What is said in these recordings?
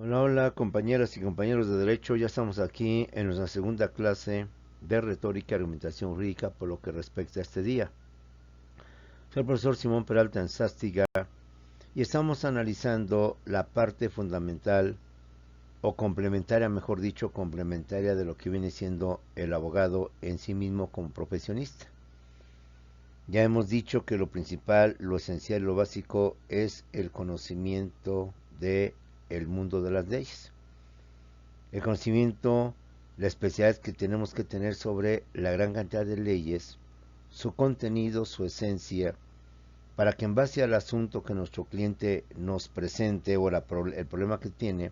Hola, hola compañeras y compañeros de Derecho, ya estamos aquí en nuestra segunda clase de retórica y argumentación jurídica por lo que respecta a este día. Soy el profesor Simón Peralta en Sástiga y estamos analizando la parte fundamental o complementaria, mejor dicho, complementaria de lo que viene siendo el abogado en sí mismo como profesionista. Ya hemos dicho que lo principal, lo esencial, lo básico es el conocimiento de el mundo de las leyes. El conocimiento, la especialidad que tenemos que tener sobre la gran cantidad de leyes, su contenido, su esencia, para que en base al asunto que nuestro cliente nos presente o el problema que tiene,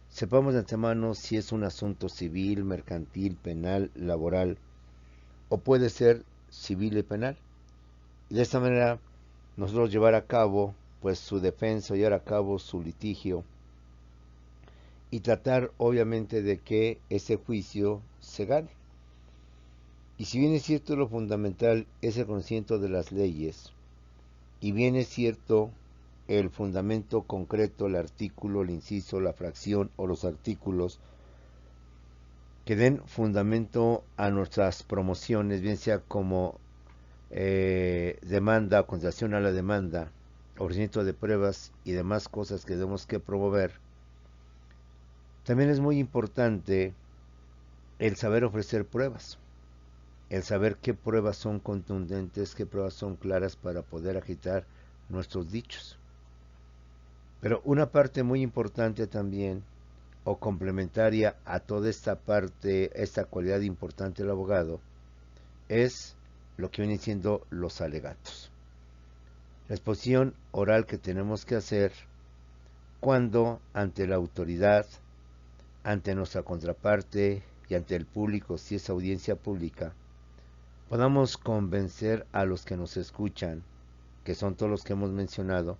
sepamos de antemano si es un asunto civil, mercantil, penal, laboral, o puede ser civil y penal. Y de esta manera nosotros llevar a cabo pues su defensa, llevar a cabo su litigio y tratar obviamente de que ese juicio se gane. Y si bien es cierto lo fundamental es el conocimiento de las leyes, y bien es cierto el fundamento concreto, el artículo, el inciso, la fracción o los artículos que den fundamento a nuestras promociones, bien sea como demanda, contestación a la demanda, ofrecimiento de pruebas y demás cosas que tenemos que promover, también es muy importante el saber ofrecer pruebas. El saber qué pruebas son contundentes, qué pruebas son claras para poder agitar nuestros dichos. Pero una parte muy importante también, o complementaria a toda esta parte, esta cualidad importante del abogado, es lo que vienen siendo los alegatos. La exposición oral que tenemos que hacer cuando ante la autoridad, ante nuestra contraparte y ante el público, si es audiencia pública, podamos convencer a los que nos escuchan, que son todos los que hemos mencionado,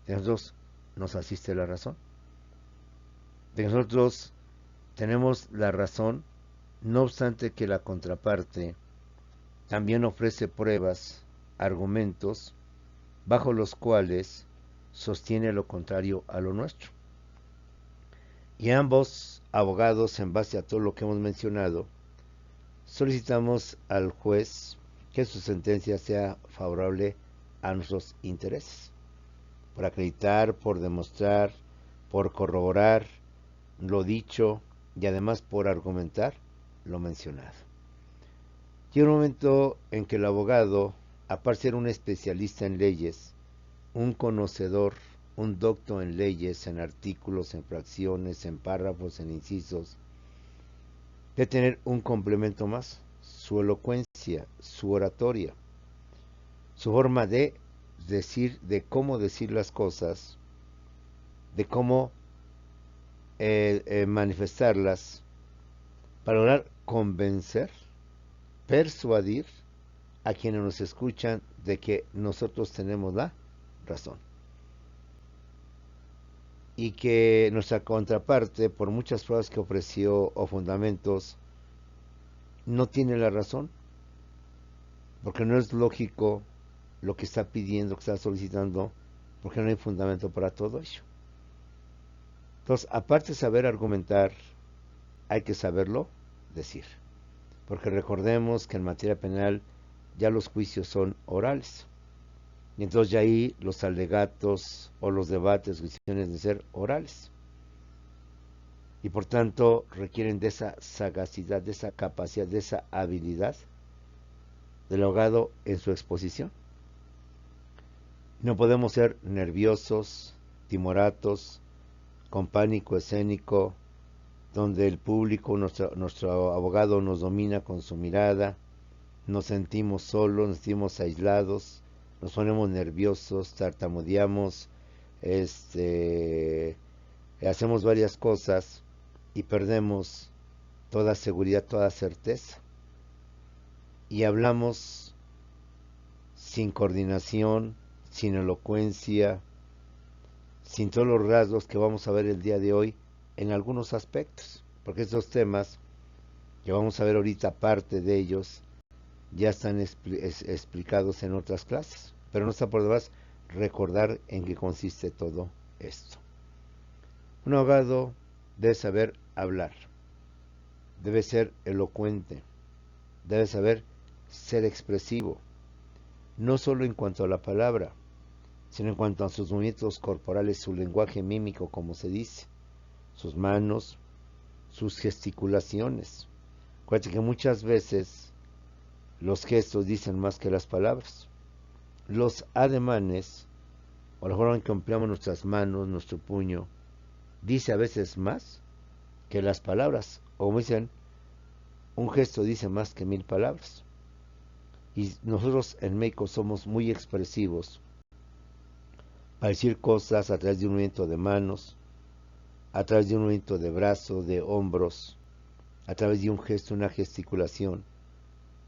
de nosotros nos asiste la razón. De nosotros tenemos la razón, no obstante que la contraparte también ofrece pruebas, argumentos, bajo los cuales sostiene lo contrario a lo nuestro. Y ambos abogados, en base a todo lo que hemos mencionado, solicitamos al juez que su sentencia sea favorable a nuestros intereses, por acreditar, por demostrar, por corroborar lo dicho y además por argumentar lo mencionado. Llega un momento en que el abogado, aparte de ser un especialista en leyes, un conocedor, un docto en leyes, en artículos, en fracciones, en párrafos, en incisos, debe tener un complemento más, su elocuencia, su oratoria, su forma de decir, de cómo decir las cosas, de cómo manifestarlas, para lograr convencer, persuadir a quienes nos escuchan de que nosotros tenemos la razón. Y que nuestra contraparte, por muchas pruebas que ofreció o fundamentos, no tiene la razón, porque no es lógico lo que está pidiendo, lo que está solicitando, porque no hay fundamento para todo ello. Entonces, aparte de saber argumentar, hay que saberlo decir. Porque recordemos que en materia penal ya los juicios son orales. Y entonces ya ahí los alegatos o los debates, decisiones de ser orales. Y por tanto requieren de esa sagacidad, de esa capacidad, de esa habilidad del abogado en su exposición. No podemos ser nerviosos, timoratos, con pánico escénico, donde el público, nuestro abogado nos domina con su mirada, nos sentimos solos, nos sentimos aislados, nos ponemos nerviosos, tartamudeamos, hacemos varias cosas y perdemos toda seguridad, toda certeza. Y hablamos sin coordinación, sin elocuencia, sin todos los rasgos que vamos a ver el día de hoy en algunos aspectos, porque estos temas que vamos a ver ahorita, parte de ellos, ya están explicados en otras clases, pero no está por demás recordar en qué consiste todo esto. Un abogado debe saber hablar, debe ser elocuente, debe saber ser expresivo, no solo en cuanto a la palabra, sino en cuanto a sus movimientos corporales, su lenguaje mímico, como se dice, sus manos, sus gesticulaciones. Acuérdate que muchas veces los gestos dicen más que las palabras. Los ademanes, o la forma en que empleamos nuestras manos, nuestro puño, dice a veces más que las palabras. O como dicen, un gesto dice más que 1000 palabras. Y nosotros en México somos muy expresivos para decir cosas a través de un movimiento de manos, a través de un movimiento de brazo, de hombros, a través de un gesto, una gesticulación.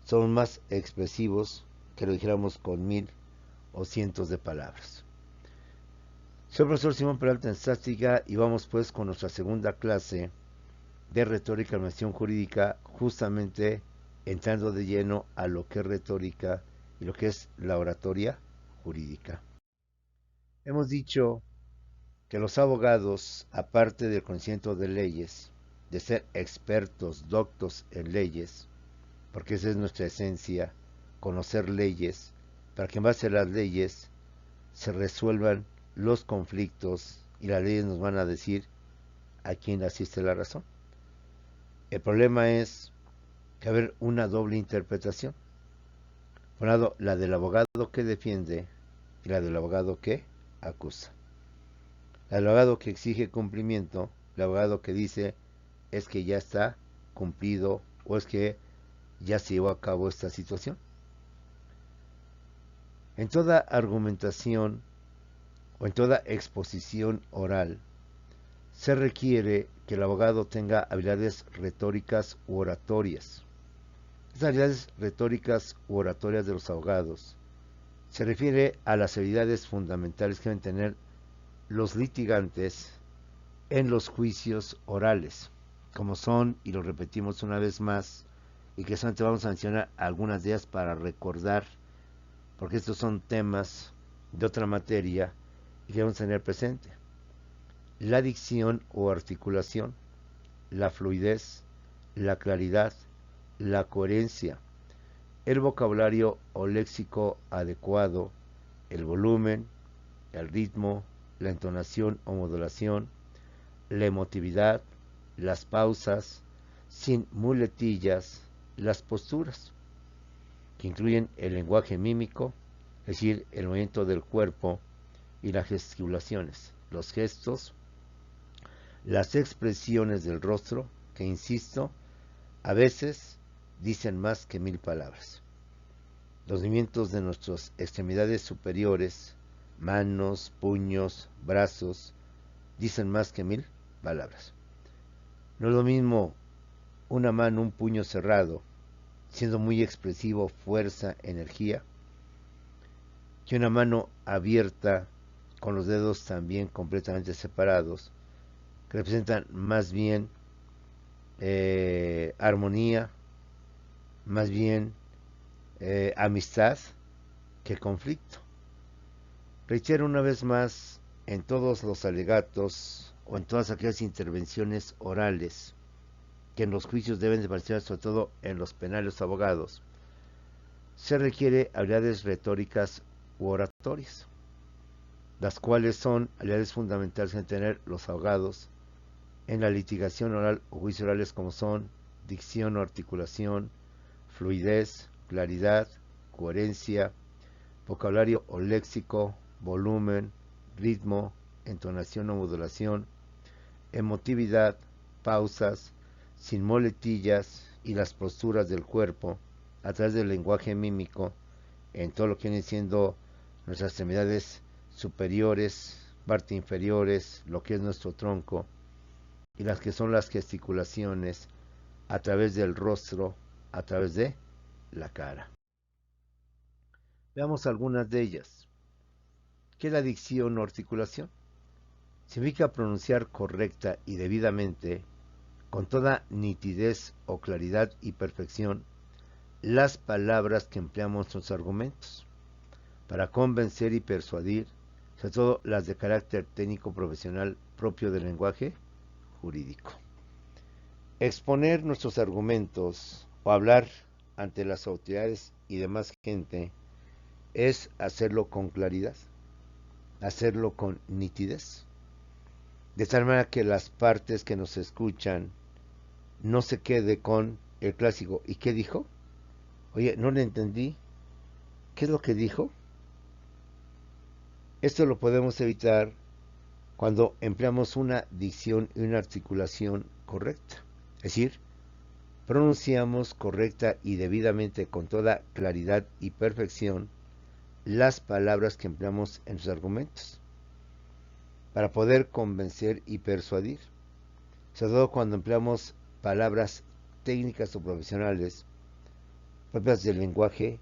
Somos más expresivos que lo dijéramos con 1000 o cientos de palabras. Soy el profesor Simón Peralta en Estadística y vamos pues con nuestra segunda clase de retórica y argumentación jurídica, justamente entrando de lleno a lo que es retórica y lo que es la oratoria jurídica. Hemos dicho que los abogados, aparte del conocimiento de leyes, de ser expertos, doctos en leyes, porque esa es nuestra esencia, conocer leyes, para que en base a las leyes se resuelvan los conflictos y las leyes nos van a decir a quién asiste la razón. El problema es que haber una doble interpretación. Por un lado, la del abogado que defiende y la del abogado que acusa. El abogado que exige cumplimiento, el abogado que dice es que ya está cumplido o es que ya se llevó a cabo esta situación. En toda argumentación o en toda exposición oral se requiere que el abogado tenga habilidades retóricas u oratorias. Estas habilidades retóricas u oratorias de los abogados se refiere a las habilidades fundamentales que deben tener los litigantes en los juicios orales, como son, y lo repetimos una vez más, y que solamente vamos a mencionar algunas de ellas para recordar, porque estos son temas de otra materia y que debemos tener presente. La dicción o articulación, la fluidez, la claridad, la coherencia, el vocabulario o léxico adecuado, el volumen, el ritmo, la entonación o modulación, la emotividad, las pausas, sin muletillas, las posturas, que incluyen el lenguaje mímico, es decir, el movimiento del cuerpo y las gesticulaciones, los gestos, las expresiones del rostro, que insisto, a veces dicen más que 1000 palabras. Los movimientos de nuestras extremidades superiores, manos, puños, brazos, dicen más que 1000 palabras. No es lo mismo una mano, un puño cerrado, siendo muy expresivo, fuerza, energía, que una mano abierta, con los dedos también completamente separados, que representan más bien armonía, más bien amistad que conflicto. Reitero una vez más, en todos los alegatos o en todas aquellas intervenciones orales que en los juicios deben de participar, sobre todo en los penales abogados, se requiere habilidades retóricas u oratorias, las cuales son habilidades fundamentales en tener los abogados en la litigación oral o juicios orales, como son dicción o articulación, fluidez, claridad, coherencia, vocabulario o léxico, volumen, ritmo, entonación o modulación, emotividad, pausas, sin muletillas y las posturas del cuerpo a través del lenguaje mímico en todo lo que vienen siendo nuestras extremidades superiores, parte inferiores, lo que es nuestro tronco, y las que son las gesticulaciones a través del rostro, a través de la cara. Veamos algunas de ellas. ¿Qué es la dicción o articulación? Significa pronunciar correcta y debidamente, con toda nitidez o claridad y perfección, las palabras que empleamos en nuestros argumentos, para convencer y persuadir, sobre todo las de carácter técnico profesional propio del lenguaje jurídico. Exponer nuestros argumentos o hablar ante las autoridades y demás gente es hacerlo con claridad, hacerlo con nitidez, de tal manera que las partes que nos escuchan no se quede con el clásico ¿y qué dijo? Oye, no le entendí. ¿Qué es lo que dijo? Esto lo podemos evitar cuando empleamos una dicción y una articulación correcta. Es decir, pronunciamos correcta y debidamente con toda claridad y perfección las palabras que empleamos en los argumentos para poder convencer y persuadir, sobre todo cuando empleamos palabras técnicas o profesionales propias del lenguaje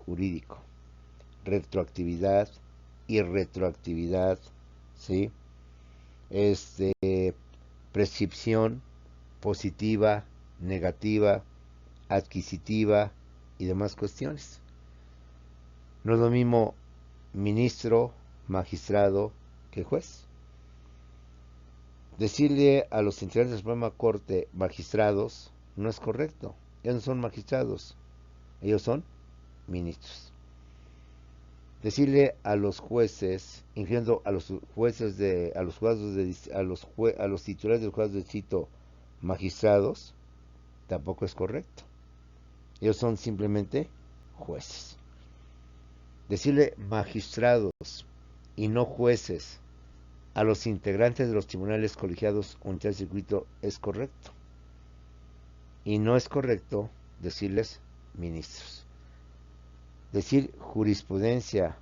jurídico, retroactividad, irretroactividad, ¿sí? Prescripción positiva, negativa, adquisitiva y demás cuestiones. No es lo mismo ministro, magistrado que juez. Decirle a los integrantes de la Suprema Corte magistrados no es correcto. Ellos no son magistrados, ellos son ministros. Decirle a los jueces, incluyendo a los jueces a los juzgados a los titulares de los juzgados de distrito magistrados, tampoco es correcto. Ellos son simplemente jueces. Decirle magistrados y no jueces a los integrantes de los tribunales colegiados unidad de circuito es correcto. Y no es correcto decirles ministros. Decir jurisprudencia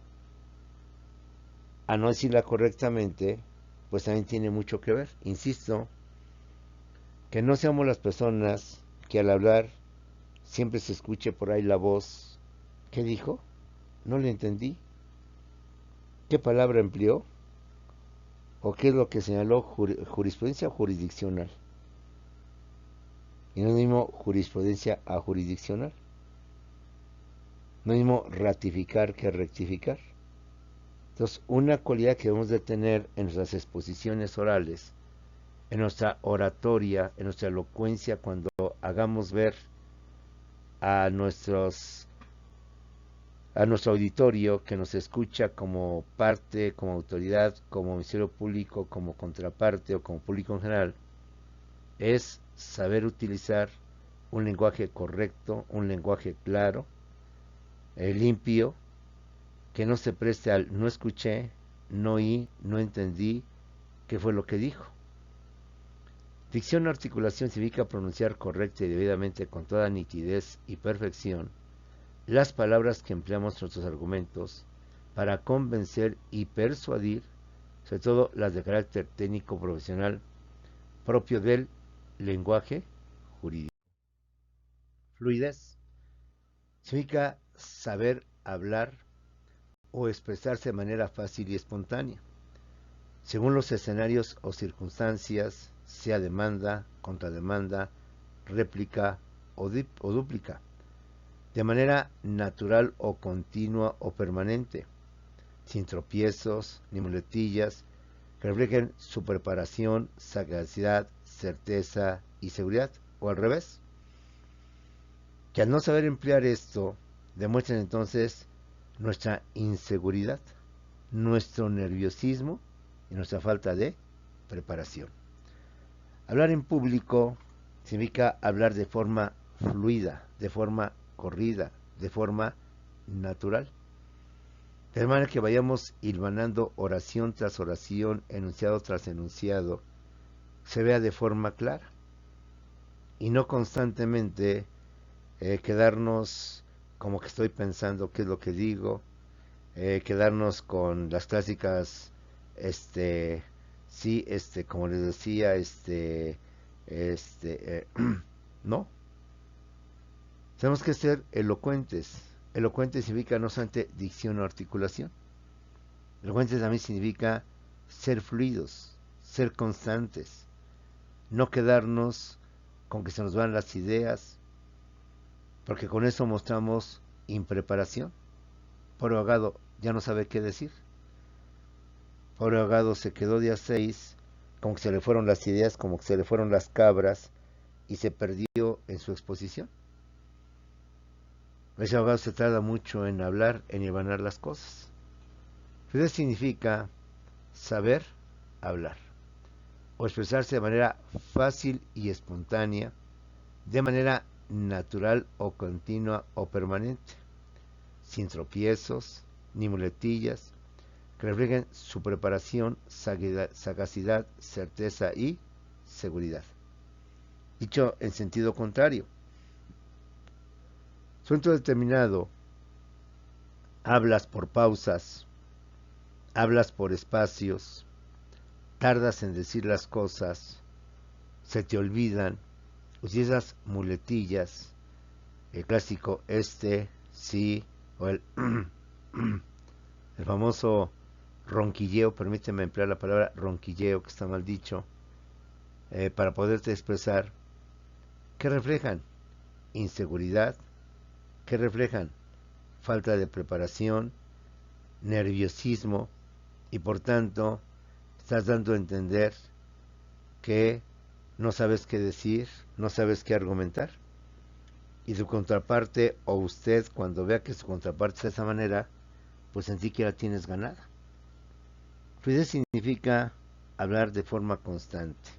a no decirla correctamente, pues también tiene mucho que ver. Insisto, que no seamos las personas que al hablar siempre se escuche por ahí la voz. ¿Qué dijo? No le entendí. ¿Qué palabra empleó? ¿O qué es lo que señaló? Jurisprudencia jurisdiccional. Y no es lo mismo jurisprudencia a jurisdiccional. No es lo mismo ratificar que rectificar. Entonces, una cualidad que debemos de tener en nuestras exposiciones orales, en nuestra oratoria, en nuestra elocuencia, cuando hagamos ver a nuestro auditorio que nos escucha como parte, como autoridad, como ministerio público, como contraparte o como público en general, es saber utilizar un lenguaje correcto, un lenguaje claro, limpio, que no se preste al no escuché, no oí, no entendí qué fue lo que dijo. Dicción o articulación significa pronunciar correcta y debidamente con toda nitidez y perfección las palabras que empleamos en nuestros argumentos para convencer y persuadir, sobre todo las de carácter técnico profesional propio del lenguaje jurídico. Fluidez significa saber hablar o expresarse de manera fácil y espontánea, según los escenarios o circunstancias, sea demanda, contrademanda, réplica o dúplica, de manera natural o continua o permanente, sin tropiezos ni muletillas, que reflejen su preparación, sagacidad, certeza y seguridad, o al revés, que al no saber emplear esto, demuestran entonces nuestra inseguridad, nuestro nerviosismo y nuestra falta de preparación. Hablar en público significa hablar de forma fluida, de forma corrida, de forma natural. De manera que vayamos hilvanando oración tras oración, enunciado tras enunciado, se vea de forma clara. Y no constantemente quedarnos como que estoy pensando qué es lo que digo, quedarnos con las clásicas, sí, como les decía, no. Tenemos que ser elocuentes. Elocuente significa no solamente dicción o articulación. Elocuente también significa ser fluidos, ser constantes, no quedarnos con que se nos van las ideas, porque con eso mostramos impreparación. Pobre abogado ya no sabe qué decir. Pobre abogado se quedó día 6 como que se le fueron las ideas, como que se le fueron las cabras y se perdió en su exposición. Ese abogado se tarda mucho en hablar, en hilvanar las cosas. Fluidez significa saber hablar o expresarse de manera fácil y espontánea, de manera natural o continua o permanente, sin tropiezos ni muletillas, que reflejen su preparación, sagacidad, certeza y seguridad. Dicho en sentido contrario, suelto determinado, hablas por pausas, hablas por espacios, tardas en decir las cosas, se te olvidan, utilizas muletillas, el clásico sí, o el famoso ronquilleo, permíteme emplear la palabra ronquilleo, que está mal dicho, para poderte expresar, que reflejan inseguridad, que reflejan falta de preparación, nerviosismo, y por tanto estás dando a entender que no sabes qué decir, no sabes qué argumentar. Y su contraparte, o usted, cuando vea que su contraparte es de esa manera, pues en sí que la tienes ganada. Fluidez significa hablar de forma constante,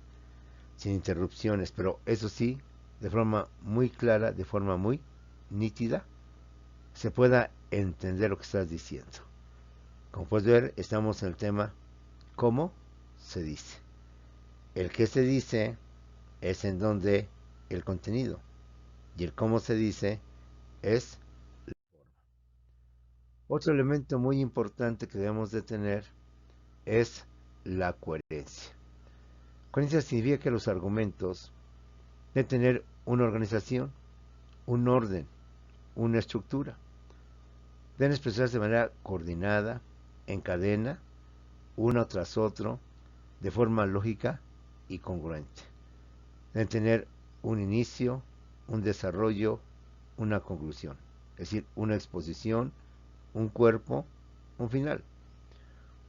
sin interrupciones, pero eso sí, de forma muy clara, de forma muy nítida, se pueda entender lo que estás diciendo. Como puedes ver, estamos en el tema cómo se dice. El qué se dice es en donde el contenido, y el cómo se dice es la forma. Otro elemento muy importante que debemos de tener es la coherencia. Coherencia significa que los argumentos deben tener una organización, un orden, una estructura. Deben expresarse de manera coordinada, en cadena, uno tras otro, de forma lógica y congruente. Deben tener un inicio, un desarrollo, una conclusión. Es decir, una exposición, un cuerpo, un final.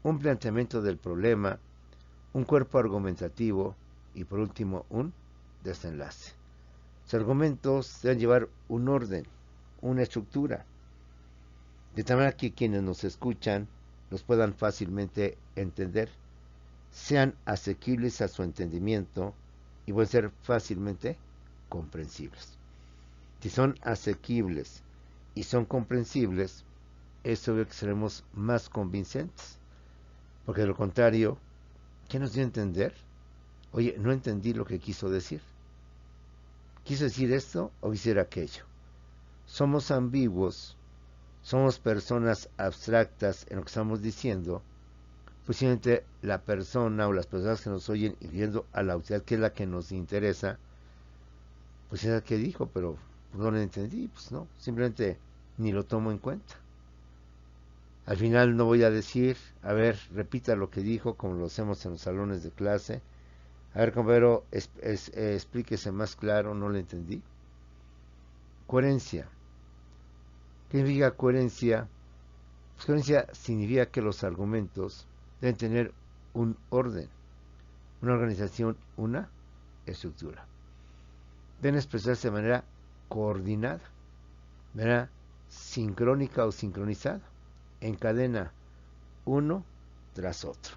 Un planteamiento del problema, un cuerpo argumentativo y por último un desenlace. Los argumentos deben llevar un orden, una estructura, de tal manera que quienes nos escuchan los puedan fácilmente entender, sean asequibles a su entendimiento y pueden ser fácilmente comprensibles. Si son asequibles y son comprensibles, es obvio que seremos más convincentes, porque de lo contrario, ¿qué nos dio a entender? Oye, no entendí lo que quiso decir. ¿Quiso decir esto o decir aquello? Somos ambiguos, somos personas abstractas en lo que estamos diciendo. Posiblemente la persona o las personas que nos oyen, incluyendo a la autoridad, que es la que nos interesa, pues es la que dijo, pero no lo entendí, pues no, simplemente ni lo tomo en cuenta. Al final no voy a decir, a ver, repita lo que dijo, como lo hacemos en los salones de clase. A ver, compañero, explíquese más claro, no lo entendí. Coherencia. ¿Qué significa coherencia? Pues coherencia significa que los argumentos deben tener un orden, una organización, una estructura. Deben expresarse de manera coordinada, de manera sincrónica o sincronizada, en cadena, uno tras otro.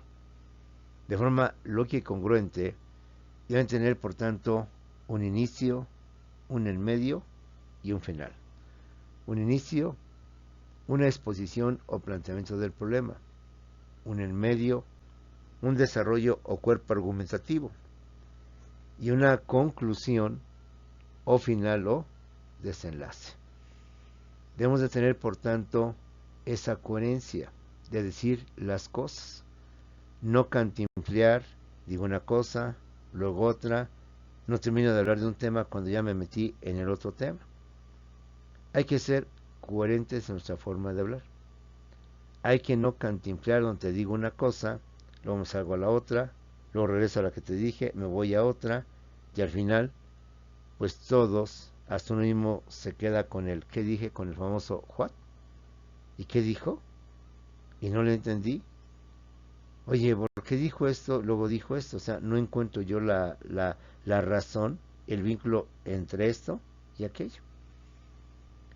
De forma lógica y congruente, deben tener, por tanto, un inicio, un en medio y un final. Un inicio, una exposición o planteamiento del problema. Un en medio, un desarrollo o cuerpo argumentativo. Y una conclusión o final o desenlace. Debemos de tener, por tanto, esa coherencia de decir las cosas. No cantinflear, digo una cosa, luego otra, no termino de hablar de un tema cuando ya me metí en el otro tema. Hay que ser coherentes en nuestra forma de hablar. Hay que no cantinflear donde te digo una cosa, luego me salgo a la otra, luego regreso a la que te dije, me voy a otra, y al final, pues todos, hasta uno mismo se queda con el ¿qué dije? Con el famoso ¿what? ¿Y qué dijo? Y no lo entendí. Oye, ¿por qué dijo esto? Luego dijo esto. O sea, no encuentro yo la razón, el vínculo entre esto y aquello.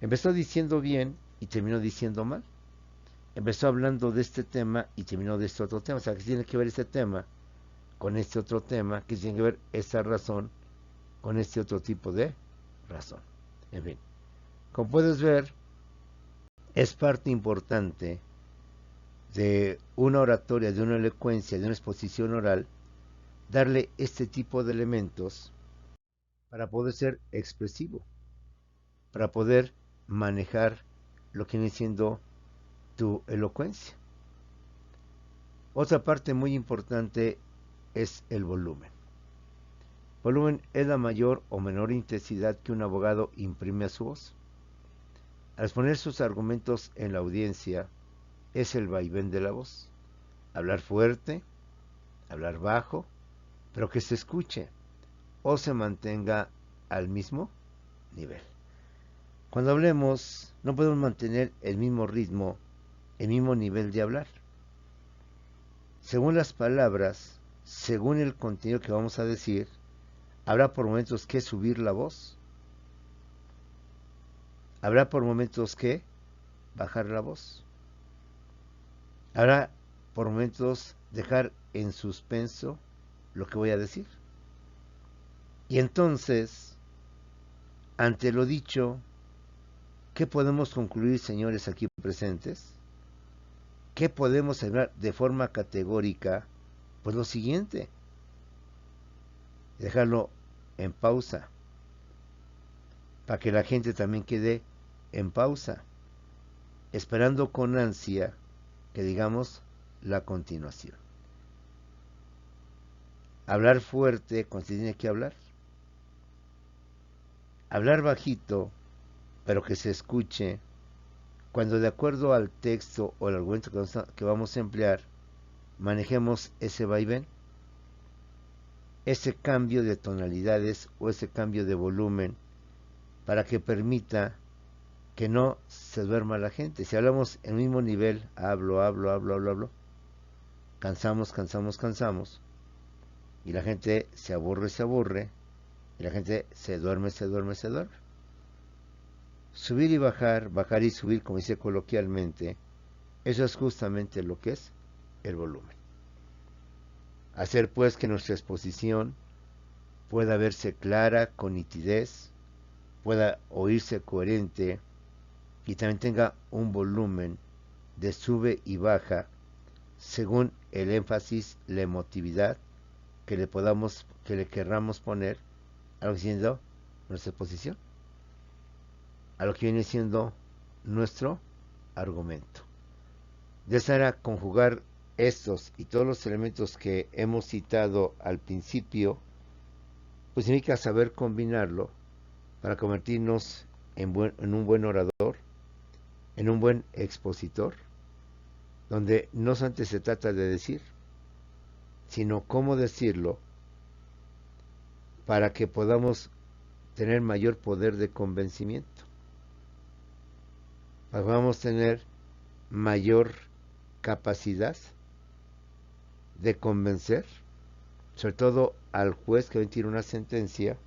Empezó diciendo bien y terminó diciendo mal. Empezó hablando de este tema y terminó de este otro tema. O sea, ¿qué tiene que ver este tema con este otro tema? ¿Qué tiene que ver esta razón con este otro tipo de razón? En fin, como puedes ver, es parte importante de una oratoria, de una elocuencia, de una exposición oral, darle este tipo de elementos para poder ser expresivo, para poder manejar lo que viene siendo tu elocuencia. Otra parte muy importante es el volumen. Volumen es la mayor o menor intensidad que un abogado imprime a su voz. Al exponer sus argumentos en la audiencia, es el vaivén de la voz. Hablar fuerte, hablar bajo, pero que se escuche o se mantenga al mismo nivel. Cuando hablemos, no podemos mantener el mismo ritmo, el mismo nivel de hablar. Según las palabras, según el contenido que vamos a decir, habrá por momentos que subir la voz, habrá por momentos que bajar la voz, habrá por momentos dejar en suspenso lo que voy a decir. Y entonces, ante lo dicho, ¿qué podemos concluir, señores aquí presentes? ¿Qué podemos hablar de forma categórica? Pues lo siguiente, dejarlo en pausa, para que la gente también quede en pausa, esperando con ansia que digamos la continuación. Hablar fuerte cuando se tiene que hablar. Hablar bajito, pero que se escuche, cuando de acuerdo al texto o el argumento que vamos a emplear, manejemos ese vaivén, ese cambio de tonalidades o ese cambio de volumen para que permita que no se duerma la gente. Si hablamos en el mismo nivel, hablo, cansamos, y la gente se aburre, y la gente se duerme. Subir y bajar y subir, como dice coloquialmente, eso es justamente lo que es el volumen. Hacer pues que nuestra exposición pueda verse clara, con nitidez, pueda oírse coherente y también tenga un volumen de sube y baja según el énfasis, la emotividad que le querramos poner a lo que viene siendo nuestra exposición, a lo que viene siendo nuestro argumento. De esa manera, conjugar estos y todos los elementos que hemos citado al principio, pues significa saber combinarlo para convertirnos en un buen orador, en un buen expositor, donde no solamente se trata de decir, sino cómo decirlo para que podamos tener mayor poder de convencimiento, para que podamos tener mayor capacidad de convencer, sobre todo al juez que va a emitir una sentencia,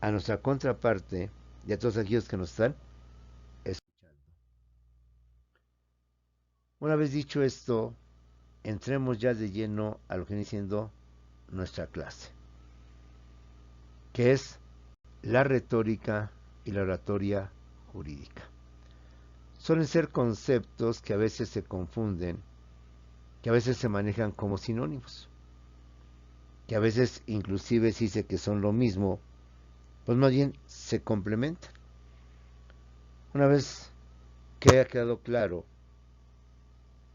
a nuestra contraparte y a todos aquellos que nos están escuchando. Una vez dicho esto, entremos ya de lleno a lo que viene siendo nuestra clase, que es la retórica y la oratoria jurídica. Suelen ser conceptos que a veces se confunden, que a veces se manejan como sinónimos, que a veces inclusive se dice que son lo mismo, pues más bien se complementan. Una vez que haya quedado claro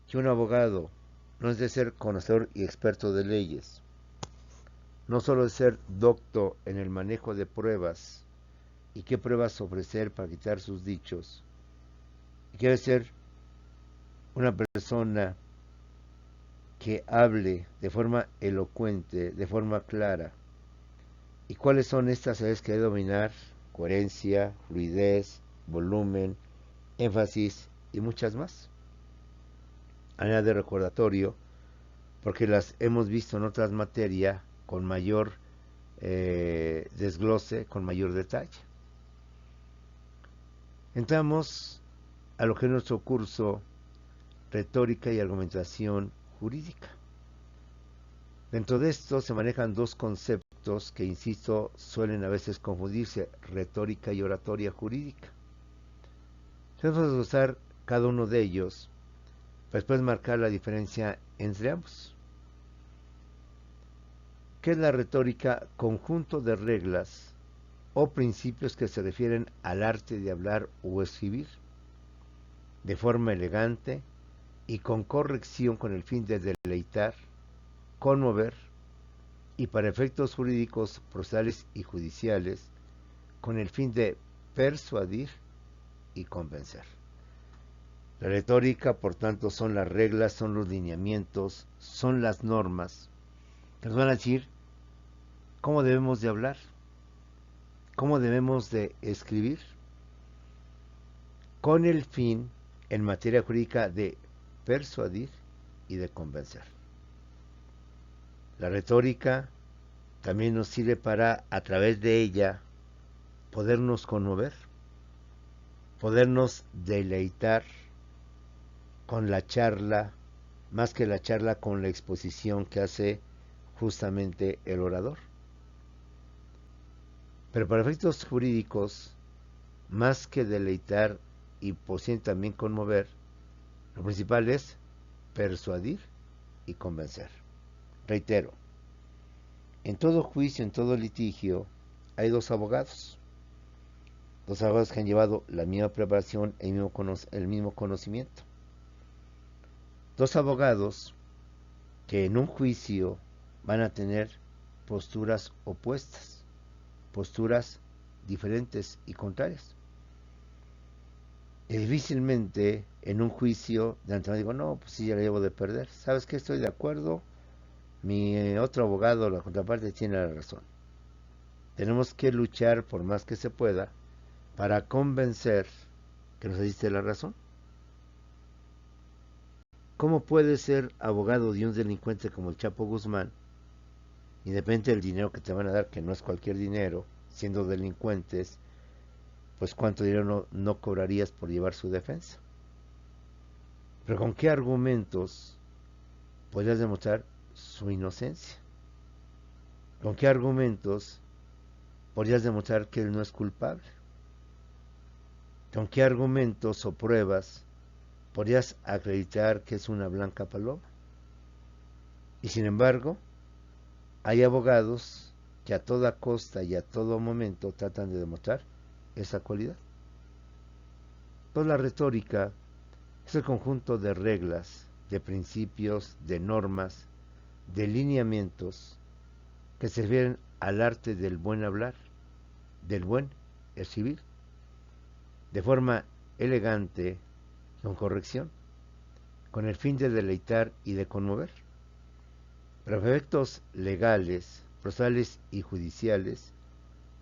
que un abogado no es de ser conocedor y experto de leyes, no solo de ser docto en el manejo de pruebas y qué pruebas ofrecer para quitar sus dichos, y que debe ser una persona que hable de forma elocuente, de forma clara. ¿Y cuáles son estas áreas que debe dominar? Coherencia, fluidez, volumen, énfasis y muchas más. A manera de recordatorio, porque las hemos visto en otras materias con mayor desglose, con mayor detalle. Entramos a lo que es nuestro curso Retórica y Argumentación Jurídica. Dentro de esto se manejan dos conceptos que, insisto, suelen a veces confundirse: retórica y oratoria jurídica. Vamos a usar cada uno de ellos para después marcar la diferencia entre ambos. ¿Qué es la retórica? Conjunto de reglas o principios que se refieren al arte de hablar o escribir de forma elegante y con corrección, con el fin de deleitar, conmover y, para efectos jurídicos, procesales y judiciales, con el fin de persuadir y convencer. La retórica, por tanto, son las reglas, son los lineamientos, son las normas que nos van a decir cómo debemos de hablar, cómo debemos de escribir, con el fin, en materia jurídica, de persuadir y de convencer. La retórica también nos sirve para, a través de ella, podernos conmover, podernos deleitar con la charla, más que la charla, con la exposición que hace justamente el orador. Pero para efectos jurídicos, más que deleitar y posiblemente también conmover, lo principal es persuadir y convencer. Reitero, en todo juicio, en todo litigio, hay dos abogados que han llevado la misma preparación, el mismo conocimiento. Dos abogados que en un juicio van a tener posturas opuestas, posturas diferentes y contrarias. Y difícilmente en un juicio de antemano digo, no, pues sí, ya la llevo de perder. ¿Sabes qué? Estoy de acuerdo. Mi otro abogado, la contraparte, tiene la razón. Tenemos que luchar por más que se pueda para convencer que nos asiste la razón. ¿Cómo puedes ser abogado de un delincuente como el Chapo Guzmán, independiente del dinero que te van a dar, que no es cualquier dinero, siendo delincuentes, pues cuánto dinero no cobrarías por llevar su defensa? Pero ¿con qué argumentos podrías demostrar su inocencia? ¿Con qué argumentos podrías demostrar que él no es culpable? ¿Con qué argumentos o pruebas podrías acreditar que es una blanca paloma? Y sin embargo, hay abogados que a toda costa y a todo momento tratan de demostrar esa cualidad. Toda la retórica es el conjunto de reglas, de principios, de normas, de lineamientos que se refieren al arte del buen hablar, del buen escribir, de forma elegante, con corrección, con el fin de deleitar y de conmover. Para efectos legales, procesales y judiciales,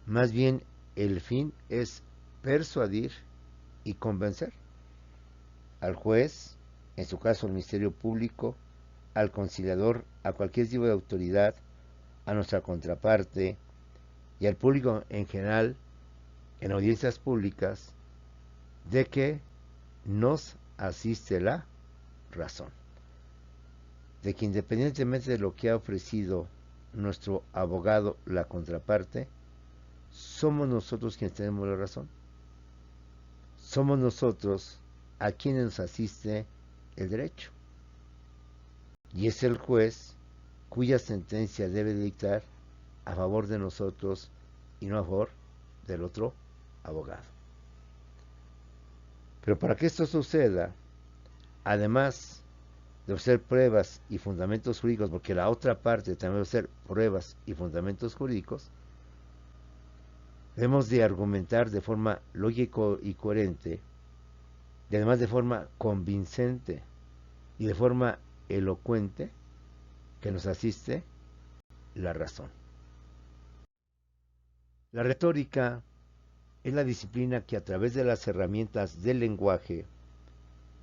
más bien el fin es persuadir y convencer al juez, en su caso al Ministerio Público, al conciliador, a cualquier tipo de autoridad, a nuestra contraparte y al público en general, en audiencias públicas, de que nos asiste la razón, de que independientemente de lo que ha ofrecido nuestro abogado, la contraparte, somos nosotros quienes tenemos la razón. Somos nosotros a quienes nos asiste el derecho. Y es el juez cuya sentencia debe dictar a favor de nosotros y no a favor del otro abogado. Pero para que esto suceda, además de ofrecer pruebas y fundamentos jurídicos, porque la otra parte también debe ofrecer pruebas y fundamentos jurídicos, debemos de argumentar de forma lógica y coherente, y además de forma convincente y de forma elocuente, que nos asiste la razón. La retórica es la disciplina que, a través de las herramientas del lenguaje,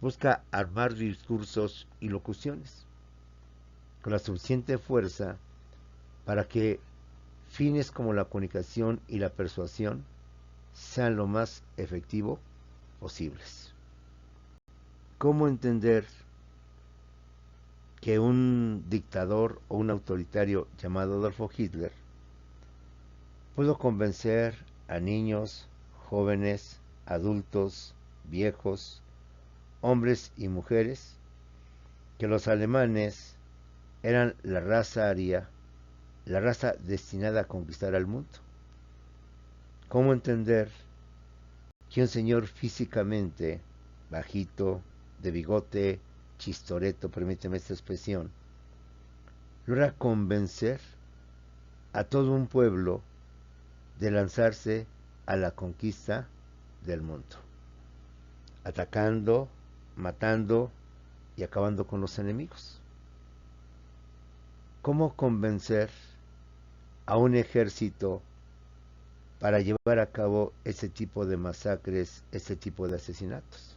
busca armar discursos y locuciones con la suficiente fuerza para que fines como la comunicación y la persuasión sean lo más efectivo posibles. ¿Cómo entender que un dictador o un autoritario llamado Adolfo Hitler pudo convencer a niños, jóvenes, adultos, viejos, hombres y mujeres que los alemanes eran la raza aria, la raza destinada a conquistar al mundo? ¿Cómo entender que un señor físicamente bajito, de bigote, chistoreto, permíteme esta expresión, logra convencer a todo un pueblo de lanzarse a la conquista del mundo, atacando, matando y acabando con los enemigos? ¿Cómo convencer a un ejército para llevar a cabo ese tipo de masacres, ese tipo de asesinatos?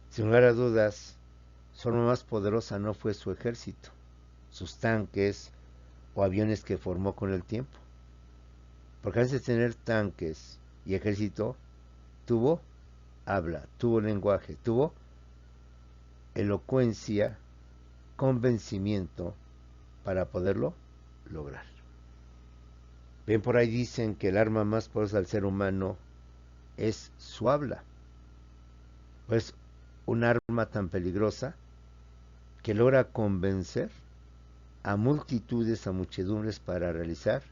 Sin lugar a dudas, su arma más poderosa no fue su ejército, sus tanques o aviones que formó con el tiempo. Porque antes de tener tanques y ejército, tuvo habla, tuvo lenguaje, tuvo elocuencia, convencimiento para poderlo lograr. Bien, por ahí dicen que el arma más poderosa del ser humano es su habla. Pues un arma tan peligrosa que logra convencer a multitudes, a muchedumbres para realizar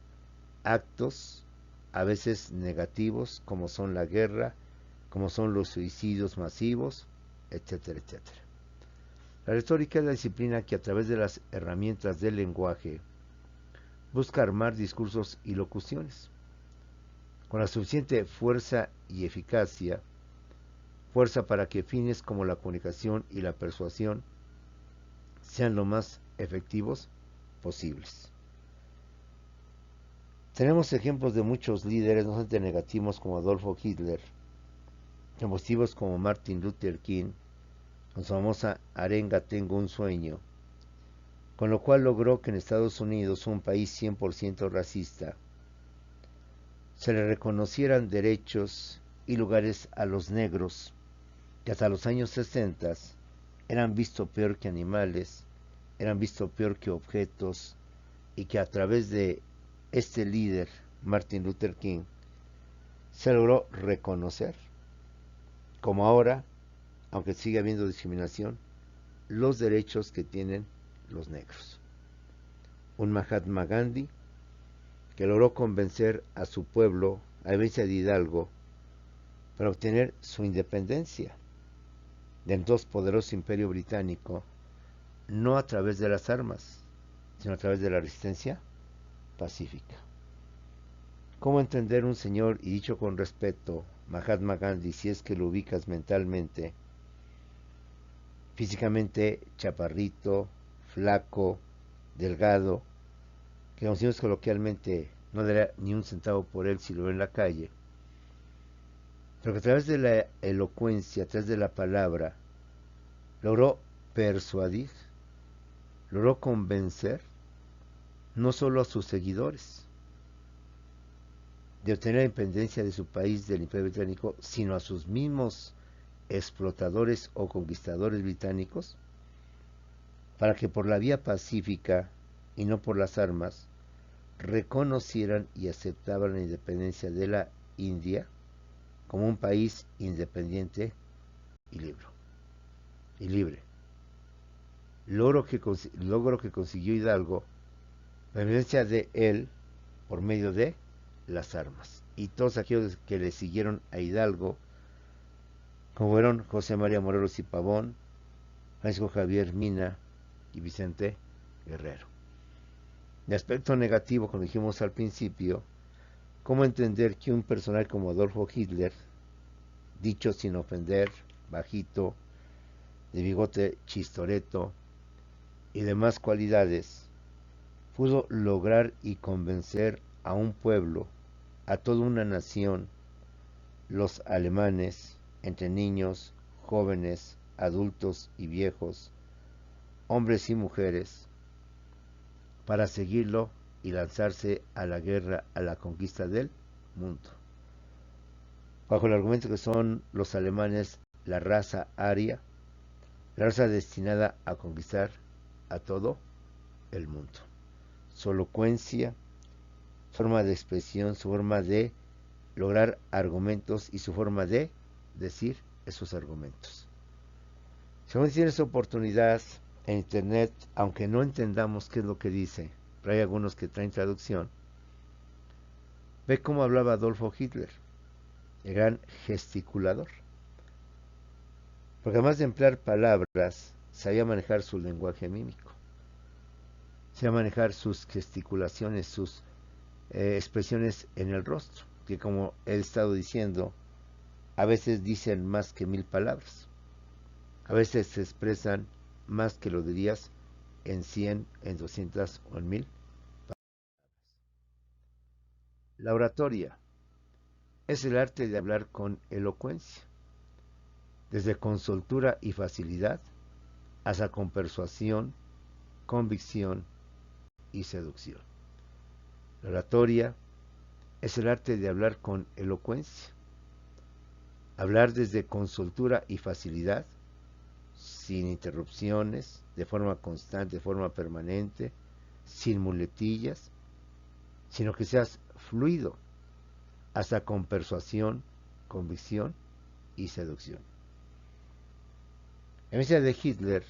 actos a veces negativos, como son la guerra, como son los suicidios masivos, etcétera, etcétera. La retórica es la disciplina que a través de las herramientas del lenguaje busca armar discursos y locuciones con la suficiente fuerza y eficacia, fuerza para que fines como la comunicación y la persuasión sean lo más efectivos posibles. Tenemos ejemplos de muchos líderes, no solamente negativos como Adolfo Hitler, positivos como Martin Luther King, con su famosa arenga Tengo un sueño, con lo cual logró que en Estados Unidos, un país 100% racista, se le reconocieran derechos y lugares a los negros, que hasta los años 60 eran visto peor que animales, eran visto peor que objetos, y que a través de este líder, Martin Luther King, se logró reconocer, como ahora, aunque sigue habiendo discriminación, los derechos que tienen los negros. Un Mahatma Gandhi que logró convencer a su pueblo, a Evencia de Hidalgo, para obtener su independencia del entonces poderoso imperio británico, no a través de las armas, sino a través de la resistencia pacífica. ¿Cómo entender un señor, y dicho con respeto, Mahatma Gandhi, si es que lo ubicas mentalmente, físicamente chaparrito, flaco, delgado, que conocimos coloquialmente no daría ni un centavo por él si lo ve en la calle, pero que a través de la elocuencia, a través de la palabra, logró persuadir, logró convencer no solo a sus seguidores de obtener la independencia de su país del Imperio Británico, sino a sus mismos explotadores o conquistadores británicos, para que por la vía pacífica y no por las armas reconocieran y aceptaban la independencia de la India como un país independiente y libre. Logro que consiguió Hidalgo la independencia de él por medio de las armas. Y todos aquellos que le siguieron a Hidalgo, como fueron José María Morelos y Pavón, Francisco Javier Mina y Vicente Guerrero. De aspecto negativo, como dijimos al principio, ¿cómo entender que un personaje como Adolfo Hitler, dicho sin ofender, bajito, de bigote chistoreto y demás cualidades, pudo lograr y convencer a un pueblo, a toda una nación, los alemanes, entre niños, jóvenes, adultos y viejos, hombres y mujeres, para seguirlo y lanzarse a la guerra, a la conquista del mundo. Bajo el argumento que son los alemanes la raza aria, la raza destinada a conquistar a todo el mundo. Su elocuencia, forma de expresión, su forma de lograr argumentos y su forma de decir esos argumentos. Si aún tienes oportunidad en internet, aunque no entendamos qué es lo que dice, pero hay algunos que traen traducción, ve cómo hablaba Adolfo Hitler, el gran gesticulador. Porque además de emplear palabras, sabía manejar su lenguaje mímico, sabía manejar sus gesticulaciones, sus expresiones en el rostro, que como he estado diciendo, a veces dicen más que 1000 palabras. A veces se expresan más que lo dirías en 100, en 200 o en 1000 palabras. La oratoria es el arte de hablar con elocuencia, desde con soltura y facilidad, hasta con persuasión, convicción y seducción. La oratoria es el arte de hablar con elocuencia, hablar desde con soltura y facilidad, sin interrupciones, de forma constante, de forma permanente, sin muletillas, sino que seas fluido, hasta con persuasión, convicción y seducción. En vista de Hitler,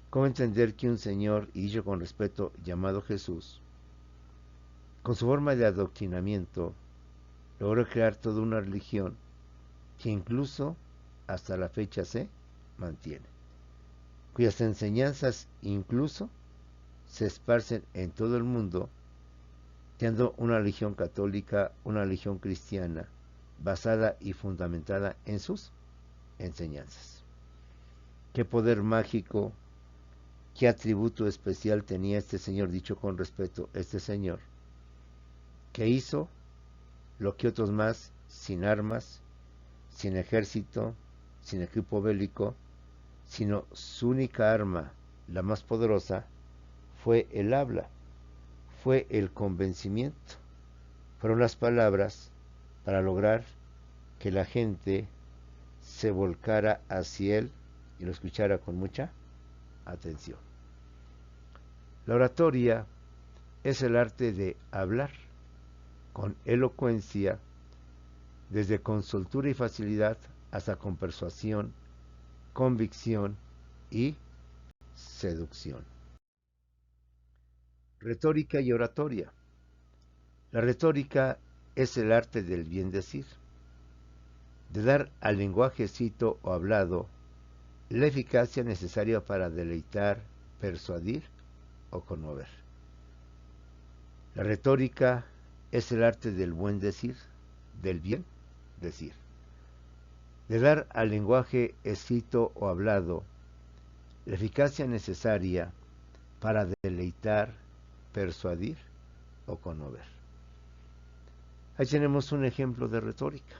¿cómo entender que un señor, y dicho con respeto, llamado Jesús, con su forma de adoctrinamiento, logró crear toda una religión que incluso hasta la fecha se mantiene, cuyas enseñanzas incluso se esparcen en todo el mundo, siendo una religión católica, una religión cristiana, basada y fundamentada en sus enseñanzas? ¿Qué poder mágico, qué atributo especial tenía este señor, dicho con respeto, este señor, que hizo lo que otros más, sin armas, sin ejército, sin equipo bélico, sino su única arma, la más poderosa, fue el habla, fue el convencimiento, fueron las palabras para lograr que la gente se volcara hacia él y lo escuchara con mucha atención. La oratoria es el arte de hablar con elocuencia, desde con soltura y facilidad hasta con persuasión, convicción y seducción. Retórica y oratoria. La retórica es el arte del bien decir, de dar al lenguaje escrito o hablado la eficacia necesaria para deleitar, persuadir o conmover. La retórica es el arte del buen decir, del bien decir, de dar al lenguaje escrito o hablado la eficacia necesaria para deleitar, persuadir o conmover. Ahí tenemos un ejemplo de retórica.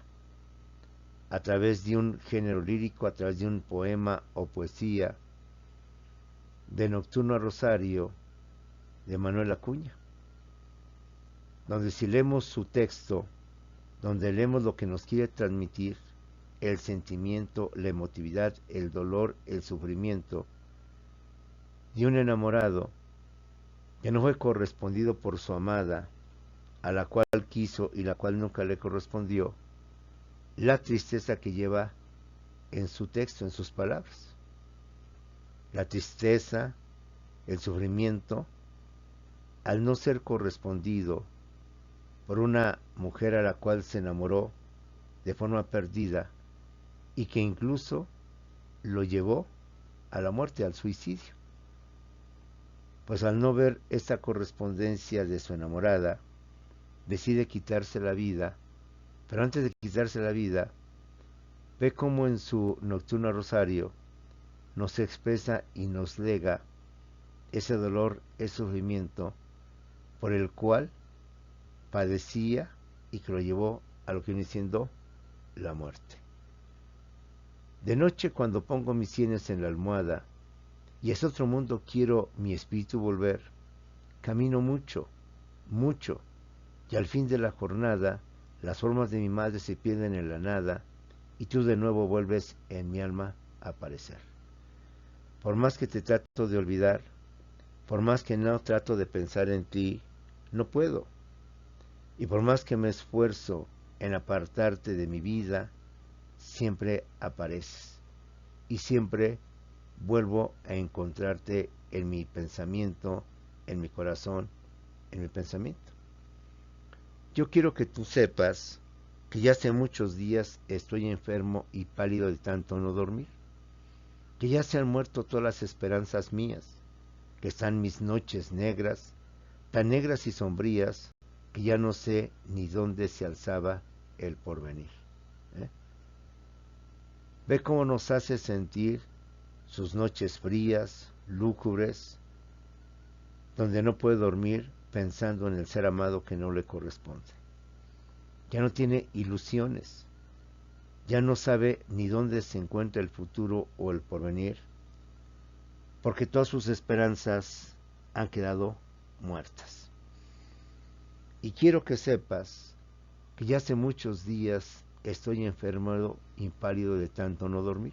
A través de un género lírico, a través de un poema o poesía, de Nocturno a Rosario, de Manuel Acuña, donde si leemos su texto, donde leemos lo que nos quiere transmitir, el sentimiento, la emotividad, el dolor, el sufrimiento de un enamorado que no fue correspondido por su amada, a la cual quiso y la cual nunca le correspondió, la tristeza que lleva en su texto, en sus palabras. La tristeza, el sufrimiento, al no ser correspondido por una mujer a la cual se enamoró de forma perdida y que incluso lo llevó a la muerte, al suicidio. Pues al no ver esta correspondencia de su enamorada, decide quitarse la vida, pero antes de quitarse la vida, ve cómo en su Nocturno a Rosario nos expresa y nos lega ese dolor, ese sufrimiento por el cual padecía y que lo llevó a lo que viene siendo la muerte. De noche, cuando pongo mis sienes en la almohada y a ese otro mundo quiero mi espíritu volver, camino mucho, mucho, y al fin de la jornada las formas de mi madre se pierden en la nada, y tú de nuevo vuelves en mi alma a aparecer. Por más que te trato de olvidar, por más que no trato de pensar en ti, no puedo. Y por más que me esfuerzo en apartarte de mi vida, siempre apareces. Y siempre vuelvo a encontrarte en mi pensamiento, en mi corazón, en mi pensamiento. Yo quiero que tú sepas que ya hace muchos días estoy enfermo y pálido de tanto no dormir, que ya se han muerto todas las esperanzas mías, que están mis noches negras, tan negras y sombrías, que ya no sé ni dónde se alzaba el porvenir. ¿Eh? Ve cómo nos hace sentir sus noches frías, lúgubres, donde no puede dormir pensando en el ser amado que no le corresponde. Ya no tiene ilusiones, ya no sabe ni dónde se encuentra el futuro o el porvenir, porque todas sus esperanzas han quedado muertas. Y quiero que sepas que ya hace muchos días estoy enfermo y pálido de tanto no dormir.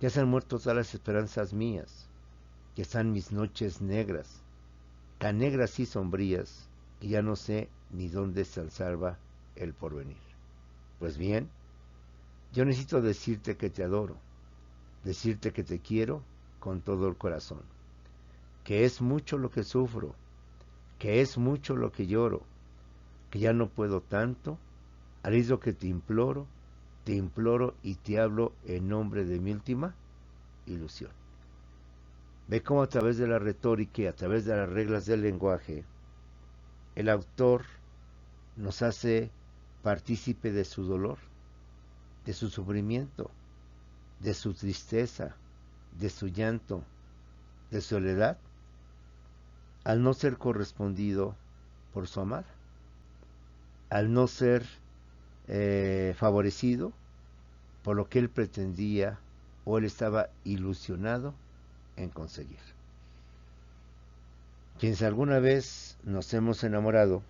Ya se han muerto todas las esperanzas mías, que están mis noches negras, tan negras y sombrías, que ya no sé ni dónde se alzaba el porvenir. Pues bien, yo necesito decirte que te adoro, decirte que te quiero con todo el corazón, que es mucho lo que sufro, que es mucho lo que lloro, que ya no puedo tanto, haré lo que te imploro y te hablo en nombre de mi última ilusión. Ve cómo a través de la retórica y a través de las reglas del lenguaje, el autor nos hace partícipe de su dolor, de su sufrimiento, de su tristeza, de su llanto, de su soledad, al no ser correspondido por su amada, al no ser favorecido por lo que él pretendía o él estaba ilusionado en conseguir. Quienes alguna vez nos hemos enamorado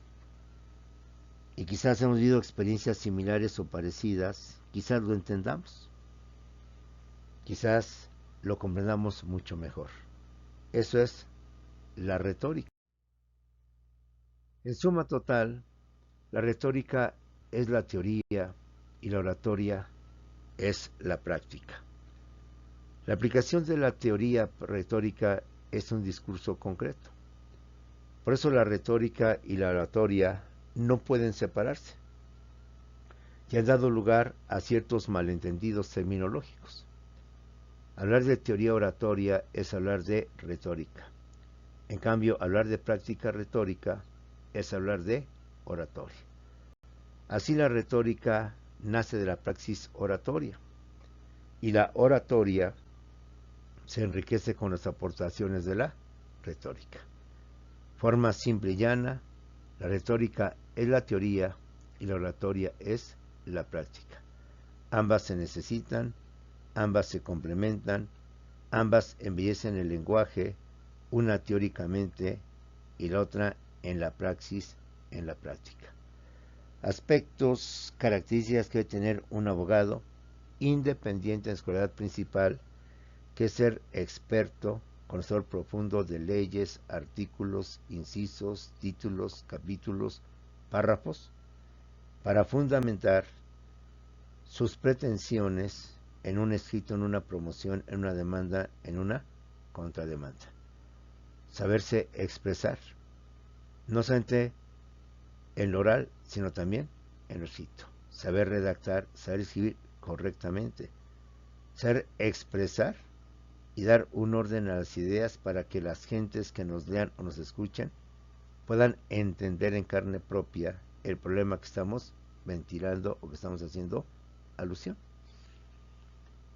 y quizás hemos vivido experiencias similares o parecidas, quizás lo entendamos, quizás lo comprendamos mucho mejor. Eso es la retórica. En suma total, la retórica es la teoría y la oratoria es la práctica. La aplicación de la teoría retórica es un discurso concreto. Por eso la retórica y la oratoria no pueden separarse, y han dado lugar a ciertos malentendidos terminológicos. Hablar de teoría oratoria es hablar de retórica. En cambio, hablar de práctica retórica es hablar de oratoria. Así la retórica nace de la praxis oratoria y la oratoria se enriquece con las aportaciones de la retórica. Forma simple y llana, la retórica es la teoría y la oratoria es la práctica. Ambas se necesitan, ambas se complementan, ambas embellecen el lenguaje, una teóricamente y la otra en la praxis, en la práctica. Aspectos, características que debe tener un abogado independiente en su cualidad principal, que es ser experto, conocedor profundo de leyes, artículos, incisos, títulos, capítulos, párrafos, para fundamentar sus pretensiones en un escrito, en una promoción, en una demanda, en una contrademanda. Saberse expresar, no solamente en lo oral, sino también en lo escrito. Saber redactar, saber escribir correctamente, saber expresar y dar un orden a las ideas para que las gentes que nos lean o nos escuchen puedan entender en carne propia el problema que estamos ventilando o que estamos haciendo alusión.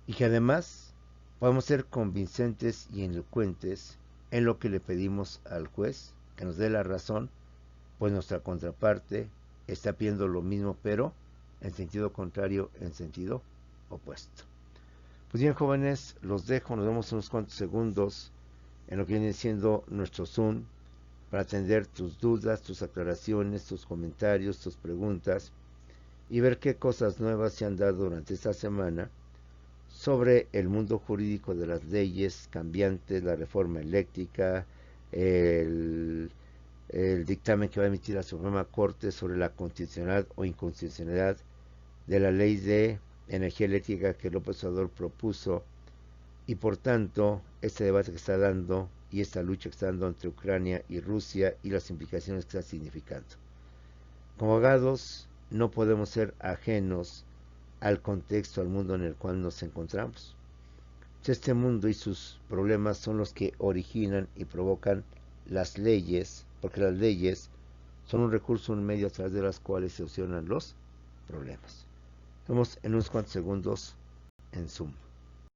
Y que además podamos ser convincentes y elocuentes en lo que le pedimos al juez, que nos dé la razón, pues nuestra contraparte está pidiendo lo mismo, pero en sentido contrario, en sentido opuesto. Pues bien, jóvenes, los dejo, nos vemos unos cuantos segundos en lo que viene siendo nuestro Zoom para atender tus dudas, tus aclaraciones, tus comentarios, tus preguntas y ver qué cosas nuevas se han dado durante esta semana sobre el mundo jurídico de las leyes cambiantes, la reforma eléctrica, el, el dictamen que va a emitir la Suprema Corte sobre la constitucionalidad o inconstitucionalidad de la ley de energía eléctrica que López Obrador propuso, y por tanto este debate que está dando y esta lucha que está dando entre Ucrania y Rusia y las implicaciones que está significando. Como abogados no podemos ser ajenos al contexto, al mundo en el cual nos encontramos. Este mundo y sus problemas son los que originan y provocan las leyes, porque las leyes son un recurso, un medio a través de las cuales se solucionan los problemas. Vemos en unos cuantos segundos en Zoom.